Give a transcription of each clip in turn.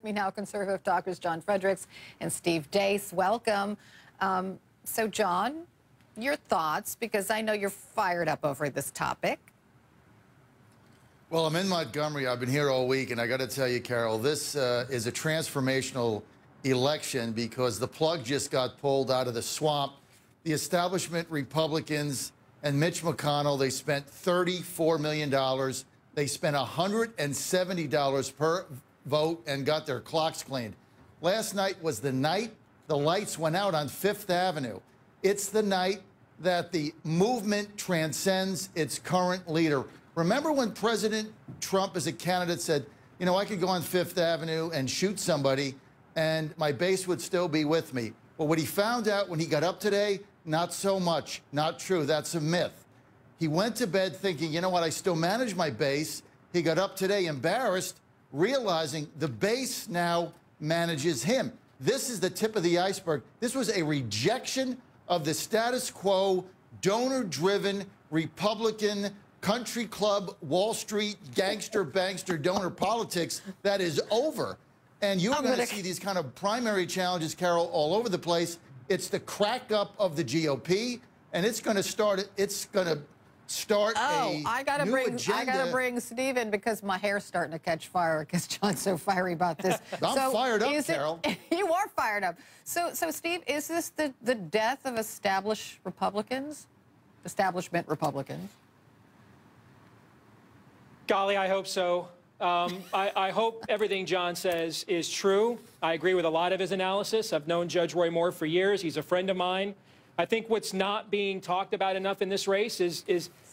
Me now, conservative talkers John Fredericks and Steve Deace. Welcome. So, John, your thoughts, because I know you're fired up over this topic. Well, I'm in Montgomery. I've been here all week, and I got to tell you, Carol, this is a transformational election because the plug just got pulled out of the swamp. The establishment Republicans and Mitch McConnell, they spent $34 million. They spent $170 per vote and got their clocks cleaned. Last night was the night the lights went out on Fifth Avenue. It's the night that the movement transcends its current leader. Remember when President Trump as a candidate said, you know, I could go on Fifth Avenue and shoot somebody and my base would still be with me. Well, what he found out when he got up today, not so much, not true. That's a myth. He went to bed thinking, you know what, I still manage my base. He got up today embarrassed, realizing the base now manages him. This is the tip of the iceberg. This was a rejection of the status quo, donor-driven, Republican, country club, Wall Street, gangster, bankster, donor politics that is over. And you're going to see these kind of primary challenges, Carol, all over the place. It's the crack up of the GOP, and it's going to start a I gotta bring Steve in because my hair's starting to catch fire because John's so fiery about this. I'm fired up, Carol. You are fired up. So Steve, is this the death of establishment Republicans? Golly, I hope so. I hope everything John says is true. I agree with a lot of his analysis. I've known Judge Roy Moore for years. He's a friend of mine. I think what's not being talked about enough in this race is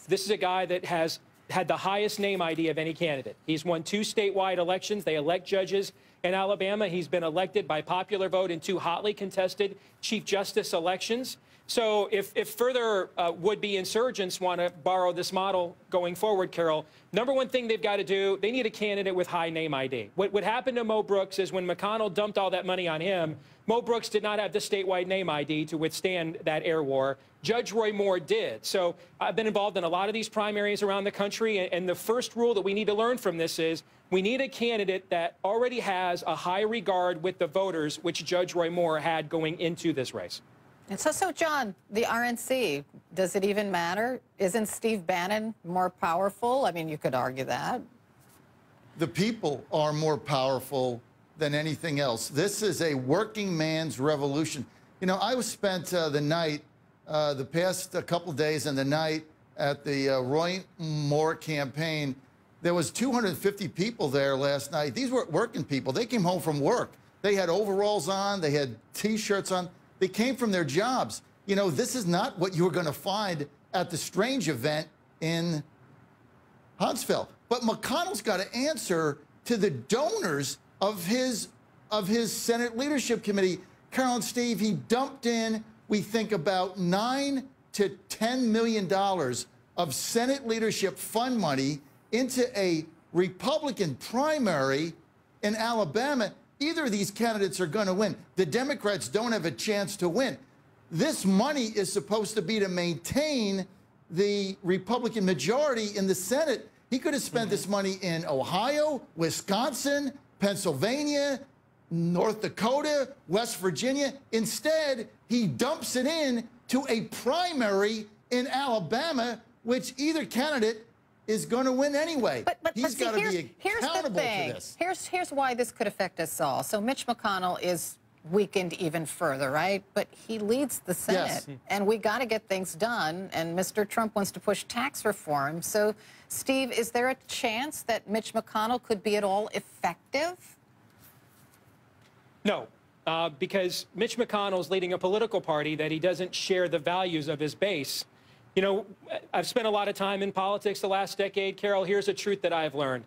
this is a guy that has had the highest name ID of any candidate. He's won 2 statewide elections. They elect judges in Alabama. He's been elected by popular vote in 2 hotly contested Chief Justice elections. So if further would-be insurgents want to borrow this model going forward, Carol, number one thing they've got to do, they need a candidate with high name ID. What happened to Mo Brooks is when McConnell dumped all that money on him, Mo Brooks did not have the statewide name ID to withstand that air war. Judge Roy Moore did. So I've been involved in a lot of these primaries around the country, and the first rule that we need to learn from this is we need a candidate that already has a high regard with the voters, which Judge Roy Moore had going into this race. And so John, the RNC, does it even matter? Isn't Steve Bannon more powerful? I mean, you could argue that. The people are more powerful than anything else. This is a working man's revolution. You know, I spent the night, the past couple days and the night at the Roy Moore campaign. There was 250 people there last night. These were working people. They came home from work. They had overalls on. They had T-shirts on. They came from their jobs. You know, this is not what you were going to find at the Strange event in Huntsville. But McConnell's got to answer to the donors of his Senate Leadership Committee. Carol and Steve, he dumped in, we think, about $9 to $10 million of Senate Leadership Fund money into a Republican primary in Alabama. Either of these candidates are going to win. The Democrats don't have a chance to win. This money is supposed to be to maintain the Republican majority in the Senate. He could have spent this money in Ohio, Wisconsin, Pennsylvania, North Dakota, West Virginia. Instead, he dumps it in to a primary in Alabama, which either candidate is going to win anyway. But he's got to be accountable to this. Here's why this could affect us all. So Mitch McConnell is weakened even further, right? But he leads the Senate, yes. And we got to get things done. And Mr. Trump wants to push tax reform. So, Steve, is there a chance that Mitch McConnell could be at all effective? No, because Mitch McConnell's leading a political party that he doesn't share the values of his base. You know, I've spent a lot of time in politics the last decade, Carol. Here's a truth that I've learned.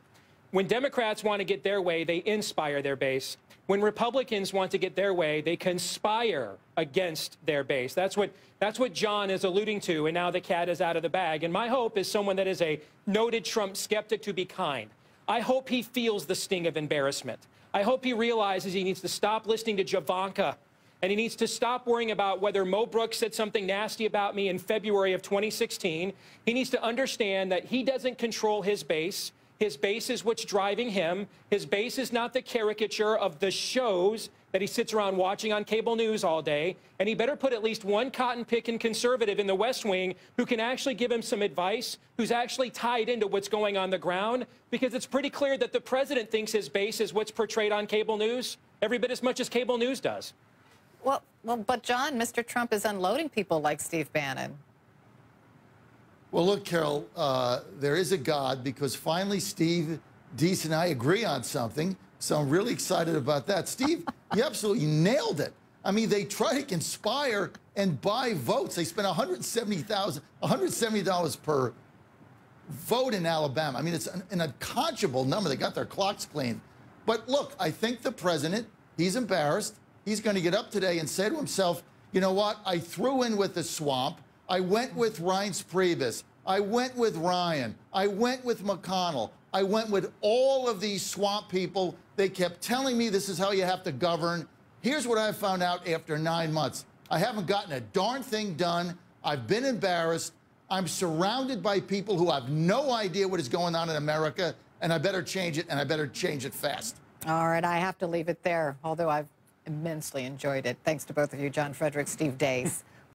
When Democrats want to get their way, they inspire their base. When Republicans want to get their way, they conspire against their base. That's what John is alluding to, and now the cat is out of the bag. And my hope is someone that is a noted Trump skeptic to be kind. I hope he feels the sting of embarrassment. I hope he realizes he needs to stop listening to Javanka. And he needs to stop worrying about whether Mo Brooks said something nasty about me in February of 2016. He needs to understand that he doesn't control his base. His base is what's driving him. His base is not the caricature of the shows that he sits around watching on cable news all day. And he better put at least one cotton-picking conservative in the West Wing who can actually give him some advice, who's actually tied into what's going on the ground, because it's pretty clear that the president thinks his base is what's portrayed on cable news every bit as much as cable news does. Well, but John, Mr. Trump is unloading people like Steve Bannon. Well, look, Carol, there is a God, because finally Steve Deese and I agree on something. So I'm really excited about that. Steve, you absolutely nailed it. I mean, they try to conspire and buy votes. They spent $170 per vote in Alabama. I mean, it's an unconscionable number. They got their clocks cleaned. But look, I think the president, he's embarrassed. He's going to get up today and say to himself, you know what? I threw in with the swamp. I went with Reince Priebus. I went with Ryan. I went with McConnell. I went with all of these swamp people. They kept telling me this is how you have to govern. Here's what I found out after 9 months. I haven't gotten a darn thing done. I've been embarrassed. I'm surrounded by people who have no idea what is going on in America, and I better change it, and I better change it fast. All right, I have to leave it there, although I've immensely enjoyed it. Thanks to both of you, John Fredericks, Steve Deese.